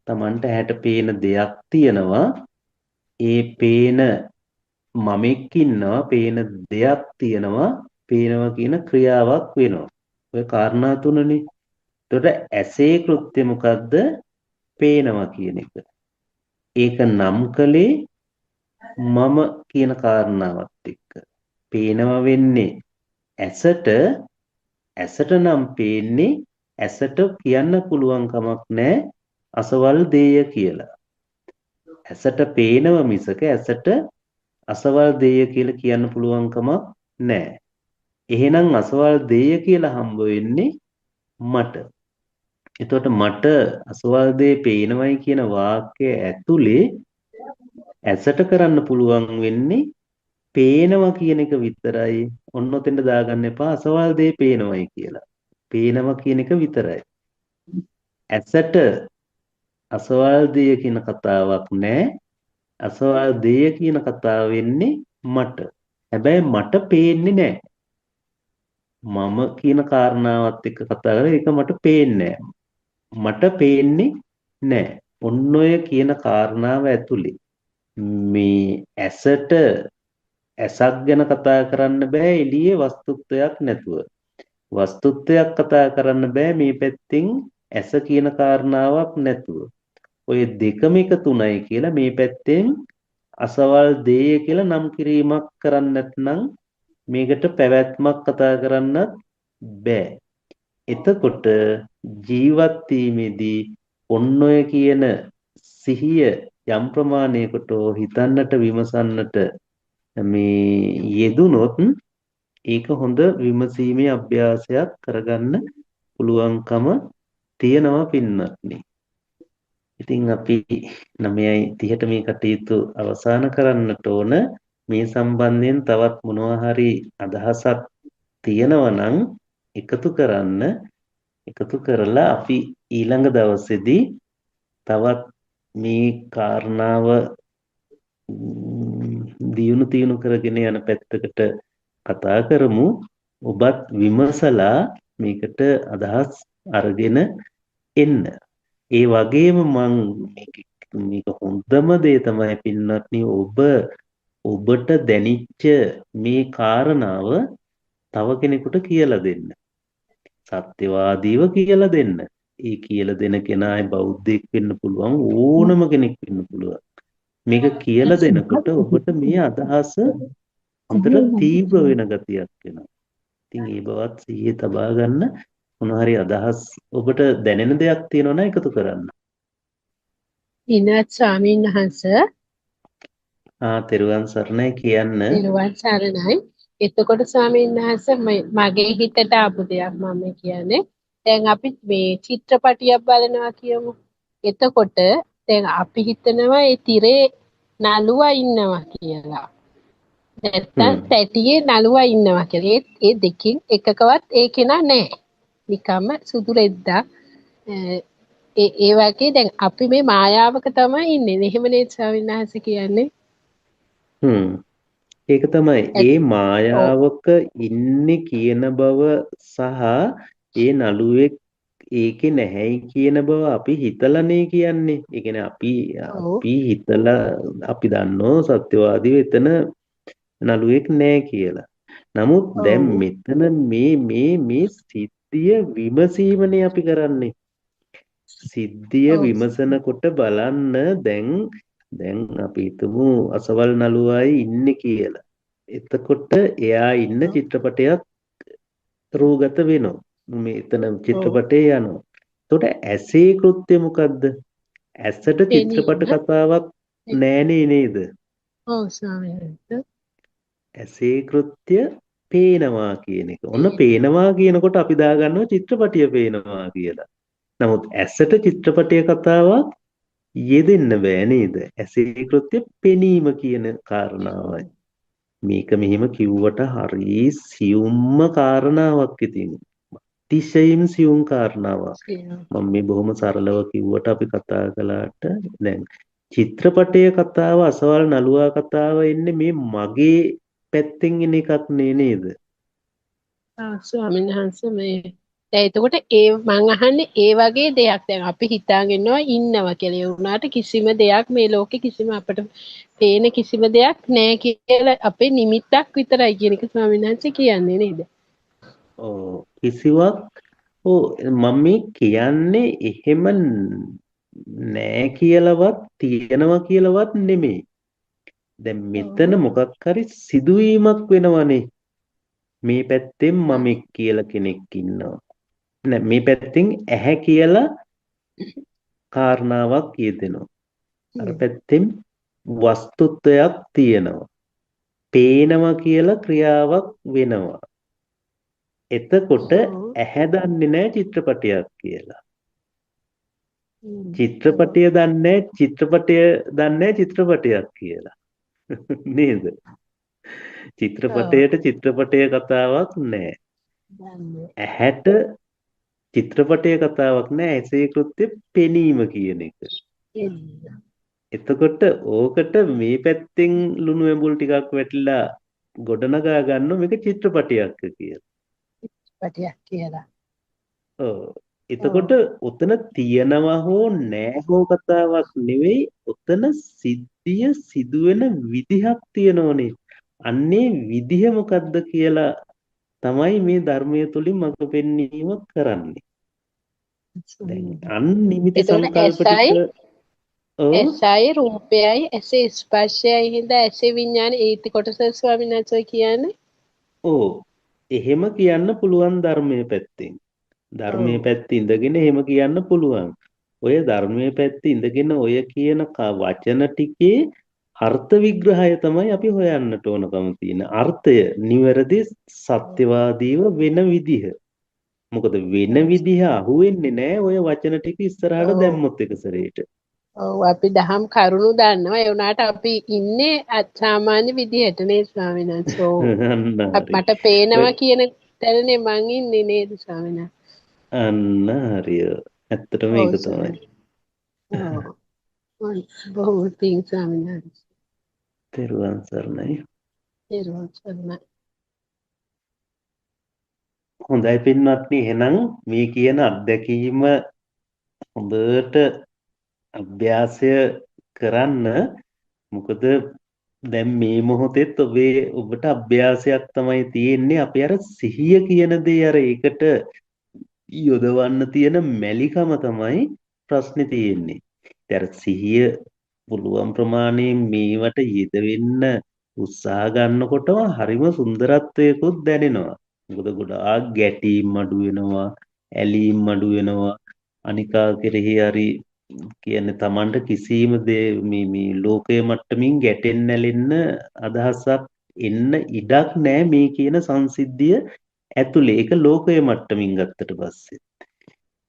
Tamanට ඇහැට පේන දෙයක් තියෙනවා. ඒ පේන මමෙක් ඉන්නවා, පේන දෙයක් තියෙනවා, පේනවා කියන ක්‍රියාවක් වෙනවා. ඔය කාරණා තුනනේ. එතකොට ඇසේ කෘත්‍ය මොකද්ද? පේනවා කියන එක. ඒක නම් කළේ මම කියන කාරණාවත් එක්ක. පේනවා වෙන්නේ ඇසට නම් පේන්නේ ඇසට කියන්න පුළුවන් කමක් නැහැ අසවල් දේය කියලා. ඇසට පේනව මිසක ඇසට අසවල් දේය කියලා කියන්න පුළුවන් කමක් නැහැ. එහෙනම් අසවල් දේය කියලා හම්බ වෙන්නේ මට. එතකොට මට අසවල් දේ පේනවයි කියන වාක්‍යය ඇතුලේ ඇසට කරන්න පුළුවන් වෙන්නේ පේනවා කියන එක විතරයි. ඔන්න ඔතෙන්ට දාගන්න එපා අසවල් දේ පේනවයි කියලා. පේනවා කියන එක විතරයි. ඇසට අසවල් දෙය කියන කතාවක් නැහැ. අසවල් දෙය කියන කතාව වෙන්නේ මට. හැබැයි මට පේන්නේ නැහැ. මම කියන කාරණාවත් එක්ක කතා කරලා ඒක මට පේන්නේ නැහැ. මට පේන්නේ නැහැ. ඔන්න ඔය කියන කාරණාව ඇතුලේ මේ ඇසට ඇසක් ගැන කතා කරන්න බෑ එළියේ වස්තුත්වයක් නැතුව. වස්තුත්වයක් කතා කරන්න බෑ මේ පැත්තෙන් ඇස කියන කාරණාවක් නැතුව. ඔය දෙකම එකතුණයි කියලා මේ පැත්තෙන් අසවල් දේය කියලා නම් කිරීමක් කරන්න නැත්නම් මේකට පැවැත්මක් කතා කරන්නත් බෑ. එතකොට ජීවත් වීමේදී ඔන්න ඔය කියන සිහිය යම් ප්‍රමාණයකට හිතන්නට විමසන්නට මේ යෙදුනොත් ඒක හොඳ විමසීමේ අභ්‍යාසයක් කරගන්න පුළුවන්කම තියෙනවා පින්වත්නි. ඉතින් අපි 9:30ට මේ කටයුතු අවසන් කරන්නට ඕන. මේ සම්බන්ධයෙන් තවත් මොනවා හරි අදහසක් තියෙනවා නම් එකතු කරන්න. එකතු කරලා අපි ඊළඟ දවසේදී තවත් මේ කාරණාව දියුණු කරගෙන යන පැත්තකට කතා කරමු. ඔබත් විමසලා මේකට අදහස් අරගෙන එන්න. ඒ වගේම මේක හොඳම දේ තමයි පින්වත්නි ඔබට දැනිච්ච මේ කාරණාව තව කෙනෙකුට කියලා දෙන්න. සත්‍යවාදීව කියලා දෙන්න. ඒ කියලා දෙන කෙනා බෞද්ධයෙක් වෙන්න පුළුවන්, ඕනම කෙනෙක් වෙන්න පුළුවන්. මේක කියලා දෙනකොට ඔබට මේ අදහස හොඳට තීව්‍ර වෙන ගතියක් එනවා. ඉතින් ඒ බවත් සිහියේ තබා ගන්න. මොන හරි අදහස් ඔබට දැනෙන දෙයක් තියෙනවා නම් එකතු කරන්න. ඉනත් ස්වාමීන් වහන්සේ තෙරුවන් සරණයි කියන්න. තෙරුවන් සරණයි. එතකොට ස්වාමීන් වහන්සේ මගේ හිතට ආපු දෙයක් මම කියන්නේ. දැන් අපි මේ චිත්‍රපටියක් බලනවා කියමු. එතකොට දැන් අපි හිතනවා ඒ තිරේ නළුවා ඉන්නවා කියලා. නැත්තම් තැටියේ නළුවා ඉන්නවා කියලා. ඒ දෙකින් එකකවත් ඒ කෙනා නැහැ. නිකම්ම සුදු රෙද්දා ඒ වගේ දැන් අපි මේ මායාවක තමයි ඉන්නේ. එහෙම නේද ස්වාමීන් වහන්සේ කියන්නේ? ඒක තමයි ඒ මායාවක ඉන්නේ කියන බව සහ ඒ නළුවෙක් ඒකේ නැහැයි කියන බව අපි හිතලානේ කියන්නේ. ඒ කියන්නේ අපි හිතලා අපි දන්නෝ සත්‍යවාදීව එතන නළුවෙක් නැහැ කියලා. නමුත් දැන් මෙතන මේ සිද්ධිය විමසීමනේ අපි කරන්නේ. සිද්ධිය විමසනකොට බලන්න දැන් අපි හිතමු අසවල් නළුවයි ඉන්නේ කියලා. එතකොට එයා ඉන්න චිත්‍රපටයක් රූගත වෙනවා. මේ එතන ඔව් චිත්‍රපටේ යනවා. එතකොට ඇසේ කෘත්‍ය මොකද්ද? ඇසට චිත්‍රපට පෙනීම කතාවක් නෑනේ නේද? ඔව් ස්වාමීන් වහන්සේ ඇසේ කෘත්‍ය පේනවා කියන එක. ඔන්න පේනවා පේනවා කියනකොට අපි දාගන්නවා චිත්‍රපටිය පේනවා කියලා. නමුත් ඇසට චිත්‍රපටය කතාවක් යෙදෙන්න බෑ නේද? ඇසේ කෘත්‍ය පෙනීම කියන කාරණාවයි. මේක මෙහෙම කිව්වට හරි සියුම්ම කාරණාවක් ඉතින්. අතිශයින් සියුම් කාරණාවක්. මම මේ බොහොම සරලව කිව්වට අපි කතා කළාට දැන් චිත්‍රපටයේ කතාව අසවල් නළුවා කතාව එන්නේ මේ මගේ පැත්තෙන් එන එකක් නේද? ස්වාමීන් වහන්සේ මේ දැන් එතකොට ඒ මං අහන්නේ ඒ වගේ දෙයක් දැන් අපි හිතාගෙනවා ඉන්නවා කියලා. ඒ වුණාට කිසිම දෙයක් මේ ලෝකේ කිසිම අපිට පේන කිසිම දෙයක් නැහැ කියලා අපේ නිමිත්තක් විතරයි කියන එක ස්වාමීන් වහන්සේ කියන්නේ නේද? ඔව් කිසිවක් මම මේ කියන්නේ එහෙම නෑ කියලාවත් තියෙනවා කියලාවත් නෙමෙයි. දැන් මෙතන මොකක් හරි සිදුවීමක් වෙනවනේ. මේ පැත්තෙන් මමෙක් කියලා කෙනෙක් ඉන්නවා. නෑ මේ පැත්තෙන් ඇහැ කියලා කාරණාවක් යෙදෙනවා. අර පැත්තෙන් වස්තුත්වයක් තියෙනවා. පේනවා කියලා ක්‍රියාවක් වෙනවා. එතකොට ඇහැ දන්නේ නැහැ චිත්‍රපටයක් කියලා. චිත්‍රපටය දන්නේ චිත්‍රපටයක් කියලා. නේද? චිත්‍රපටයට චිත්‍රපටය කතාවක් නැහැ. ඇහැට චිත්‍රපටය කතාවක් නැහැ. ඇසේ කෘත්‍ය පෙනීම කියන එක. එතකොට ඕකට මේ පැත්තෙන් ලුණු ඇඹුල් ටිකක් වැටිලා ගොඩනගා ගන්න මේක චිත්‍රපටයක් කියලා. පටියක් කියලා. ඔව්. එතකොට උතන තියනවා හෝ නැහැ හෝ කතාවක් නෙවෙයි. උතන සිද්ධිය සිදුවෙන විදිහක් තියෙනෝනේ. අන්නේ විදිහ මොකද්ද කියලා තමයි මේ ධර්මයේ තුලින් මඟ පෙන්වීම කරන්නේ. දැන් අනිමිති සංකල්ප ටික ඇසයි රූපයයි ඇසේ ස්පර්ශයයි හින්දා ඇසේ විඥානේ ඒති කොටස ස්වාමීන් වහන්සේ කියන්නේ. ඔව්. එහෙම කියන්න පුළුවන් ධර්මයේ පැත්තෙන්. ධර්මයේ පැත්තේ ඉඳගෙන එහෙම කියන්න පුළුවන්. ඔය ධර්මයේ පැත්තේ ඉඳගෙන ඔය කියන වචන ටිකේ අර්ථ විග්‍රහය තමයි අපි හොයන්නට ඕනකම තියෙන. අර්ථය නිවැරදි සත්‍යවාදීව වෙන විදිහ. මොකද වෙන විදිහ අහුවෙන්නේ නැහැ ඔය වචන ටික ඉස්සරහට දැම්මොත් එක සැරේට. ඔව් අපි දහම් කරුණු දන්නවා ඒ වුණාට අපි ඉන්නේ සාමාන්‍ය විදිහට නේ ස්වාමීන් වහන්සේ. මට පේනවා කියන තැනනේ මං ඉන්නේ නේද ස්වාමීන් වහන්සේ. අන්න හරිය. ඇත්තටම ඒක තමයි. බොහොම පිං ස්වාමීන් වහන්සේ. තෙරුවන් සරණයි. තෙරුවන් සරණයි. හොඳයි පින්වත්නි, එහෙනම් මේ කියන අත්දැකීම හොඳට අභ්‍යාසය කරන්න. මොකද දැන් මේ මොහොතේත් ඔබට අභ්‍යාසයක් තමයි තියෙන්නේ. අපි අර සිහිය කියන දේ අර ඒකට යොදවන්න තියෙන මැලිකම තමයි ප්‍රශ්නේ තියෙන්නේ. ඒතර සිහිය පුළුවන් ප්‍රමාණයෙන් මේවට යෙදවෙන්න උත්සාහ ගන්නකොටම හරිම සුන්දරත්වයකුත් දැනෙනවා. මොකද ගොඩාක් ගැටීම් අඩු වෙනවා, ඇලීම් අඩු වෙනවා. අනිකා කෙරෙහි හරි කියන්නේ Tamanට කිසිම මේ ලෝකයේ මට්ටමින් ගැටෙන්න ඇලෙන්න අදහසක් එන්න ඉඩක් නැහැ මේ කියන සංසිද්ධිය ඇතුලේ. ඒක ලෝකයේ මට්ටමින් ගත්තට පස්සේ.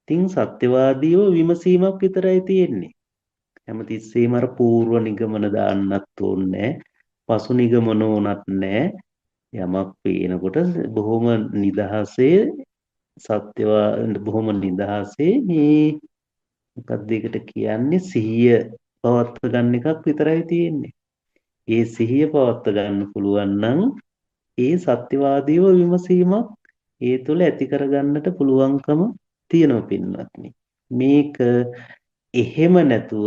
ඉතින් සත්‍යවාදීව විමසීමක් විතරයි තියෙන්නේ. හැමතිස්සෙම අර පූර්ව නිගමන දාන්නත් ඕනේ නැහැ. පසු නිගමන ඕනත් නැහැ. යමක් පේනකොට බොහොම නිදහසේ බොහොම නිදහසේ මේ මොකක්ද ඒකට කියන්නේ සිහිය පවත්ව ගන්න එකක් විතරයි තියෙන්නේ. ඒ සිහිය පවත්ව ගන්න පුළුවන් නම් ඒ සත්‍යවාදීව විමසීමක් ඒ තුළ ඇති කරගන්නට පුළුවන්කම තියෙනවා පින්වත්නි. මේක එහෙම නැතුව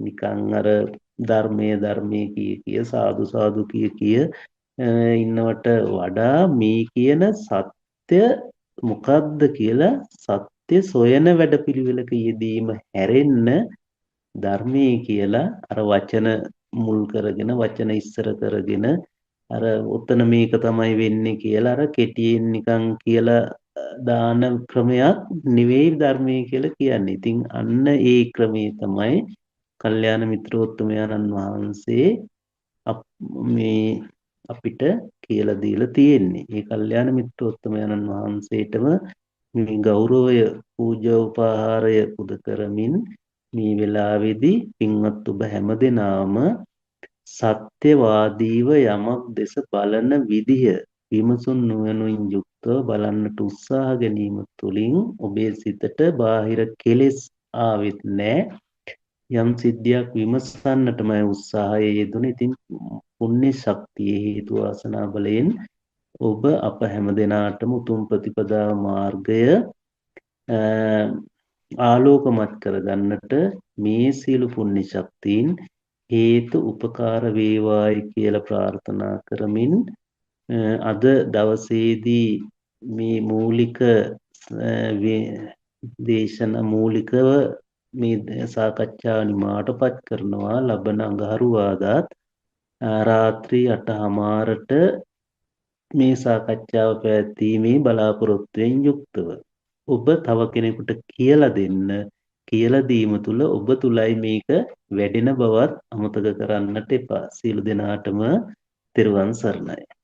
නිකන් අර ධර්මයේ කිය සාදු කිය ඉන්නවට වඩා මේ කියන සත්‍ය මොකක්ද කියලා සත්‍ය සොයන වැඩපිළිවෙලක යෙදීම හැරෙන්න ධර්මයේ කියලා අර වචන මුල් කරගෙන වචන ඉස්සර කරගෙන අර උතන මේක තමයි වෙන්නේ කියලා අර කෙටියෙන් නිකන් කියලා දාන ක්‍රමයක් නෙවෙයි ධර්මයේ කියලා කියන්නේ. ඉතින් අන්න ඒ ක්‍රමයේ තමයි කල්යාණ මිත්‍රෝත්තමයන්න් වහන්සේ මේ අපිට කියලා දීලා තියෙන්නේ. ඒ කල්යාණ මිත්‍රෝත්තමයන්න් වහන්සේටම මේ ගෞරවය පූජා උපහාරය පුද කරමින් මේ වෙලාවේදී පින්වත් ඔබ හැමදෙනාම සත්‍යවාදීව යමක් දෙස බලන විදිහ විමසුන් නුවණින් යුක්තව බලන්නට උත්සාහ ගැනීම තුළින් ඔබේ සිතට බාහිර කෙලෙස් ආවෙත් නැහැ. යම් සිද්ධියක් විමසන්නටමයි උත්සාහය යෙදුනේ. ඉතින් පුණ්‍ය ශක්තිය හේතු වාසනා බලයෙන් ඔබ අප හැම දෙනාටම උතුම් ප්‍රතිපදා මාර්ගය ආලෝකමත් කරගන්නට මේ සියලු පුණ්‍ය ශක්තියින් හේතු උපකාර වේවායි කියලා ප්‍රාර්ථනා කරමින් අද දවසේදී මේ මූලික මූලිකව මේ සාකච්ඡාව නිමාටපත් කරනවා. ලබන අඟහරුවාදාත් රාත්‍රී 8:00ට මේ සාකච්ඡාව පැවැත්වීමේ බලාපොරොත්තුවෙන් යුක්තව ඔබ තව කෙනෙකුට කියලා දෙන්න, කියලා දීම තුළ ඔබ තුලයි මේක වැඩෙන බවත් අමතක කරන්නට එපා. සියලු දෙනාටම තෙරුවන් සරණයි.